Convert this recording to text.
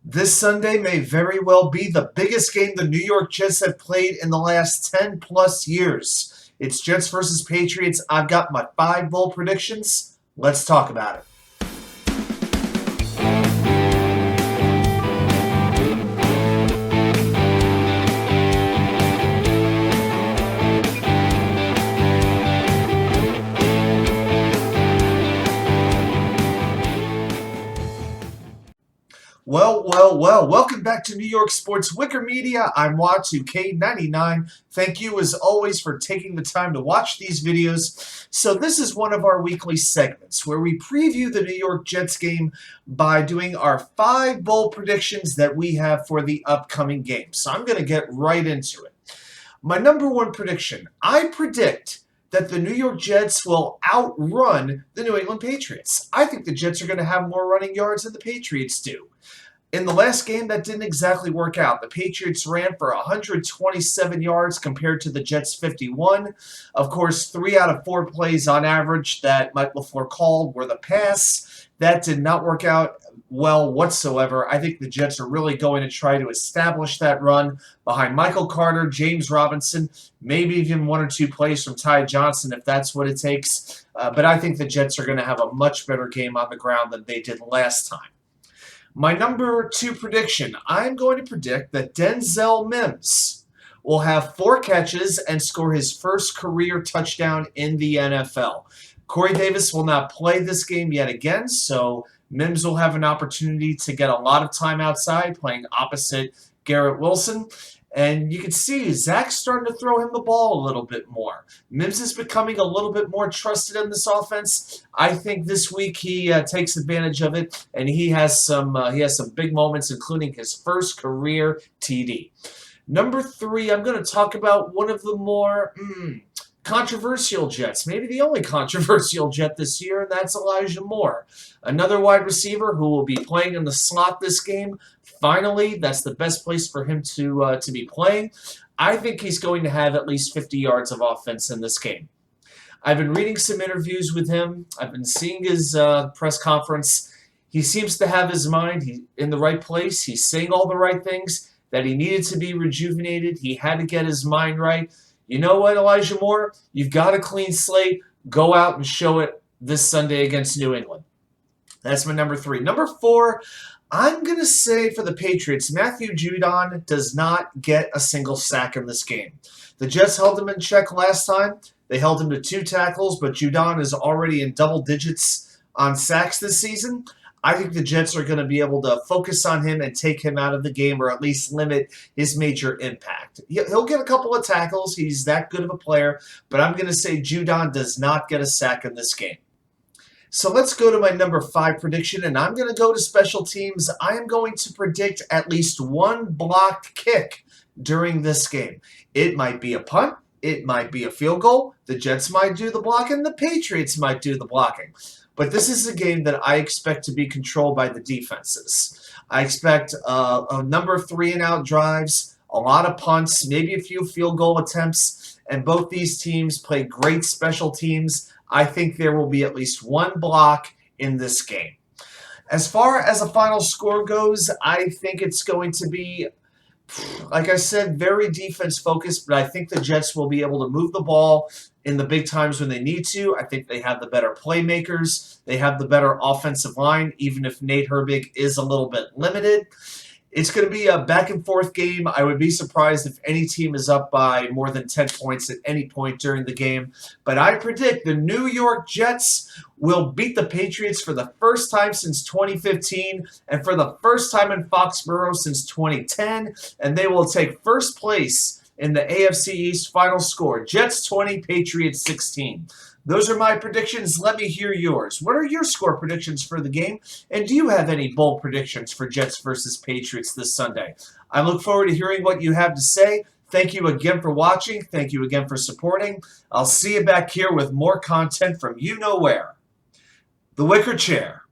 This Sunday may very well be the biggest game the New York Jets have played in the last 10 plus years. It's Jets versus Patriots. I've got my 5 bowl predictions. Let's talk about it. Well. Welcome back to New York Sports WickerMedia. I'm K99. Thank you, as always, for taking the time to watch these videos. So this is one of our weekly segments where we preview the New York Jets game by doing our 5 bowl predictions that we have for the upcoming game. So I'm going to get right into it. My number 1 prediction, I predict that the New York Jets will outrun the New England Patriots. I think the Jets are going to have more running yards than the Patriots do. In the last game, that didn't exactly work out. The Patriots ran for 127 yards compared to the Jets' 51. Of course, 3 out of 4 plays on average that Mike LaFleur called were the pass. That did not work out well whatsoever. I think the Jets are really going to try to establish that run behind Michael Carter, James Robinson, maybe even 1 or 2 plays from Ty Johnson if that's what it takes. But I think the Jets are going to have a much better game on the ground than they did last time. My number 2 prediction, I'm going to predict that Denzelmims will have 4 catches and score his first career touchdown in the NFL. Corey Davis will not play this game yet again, so Mims will have an opportunity to get a lot of time outside playing opposite Garrett Wilson. And you can see Zach's starting to throw him the ball a little bit more. Mims is becoming a little bit more trusted in this offense. I think this week he takes advantage of it, and he has some big moments, including his first career TD. Number 3, I'm going to talk about one of the more controversial Jets, maybe the only controversial Jet this year, and that's Elijahmoore, another wide receiver who will be playing in the slot this game. Finally, that's the best place for him to be playing. I think he's going to have at least 50 yards of offense in this game. I've been reading some interviews with him. I've been seeing his press conference. He seems to have his mind in the right place. He's saying all the right things, that he needed to be rejuvenated. He had to get his mind right. You know what, Elijahmoore? You've got a clean slate. Go out and show it this Sunday against New England. That's my number 3. Number 4, I'm going to say for the Patriots, Matthew Judon does not get a single sack in this game. The Jets held him in check last time. They held him to 2 tackles, but Judon is already in double digits on sacks this season. I think the Jets are going to be able to focus on him and take him out of the game, or at least limit his major impact. He'll get a couple of tackles. He's that good of a player, but I'm going to say Judon does not get a sack in this game. So let's go to my number 5 prediction, and I'm going to go to special teams. I am going to predict at least 1 blocked kick during this game. It might be a punt. It might be a field goal. The Jets might do the blocking. The Patriots might do the blocking. But this is a game that I expect to be controlled by the defenses. I expect a number of 3-and-out drives, a lot of punts, maybe a few field goal attempts, and both these teams play great special teams. I think there will be at least 1 block in this game. As far as a final score goes, I think it's going to be, like I said, very defense-focused, but I think the Jets will be able to move the ball in the big times when they need to. I think they have the better playmakers. They have the better offensive line, even if Nate Herbig is a little bit limited. It's going to be a back-and-forth game. I would be surprised if any team is up by more than 10 points at any point during the game. But I predict the New York Jets will beat the Patriots for the first time since 2015 and for the first time in Foxboro since 2010. And they will take first place in the AFC East final score. Jets 20, Patriots 16. Those are my predictions. Let me hear yours. What are your score predictions for the game? And do you have any bold predictions for Jets versus Patriots this Sunday? I look forward to hearing what you have to say. Thank you again for watching. Thank you again for supporting. I'll see you back here with more content from you know where. The Wicker Chair.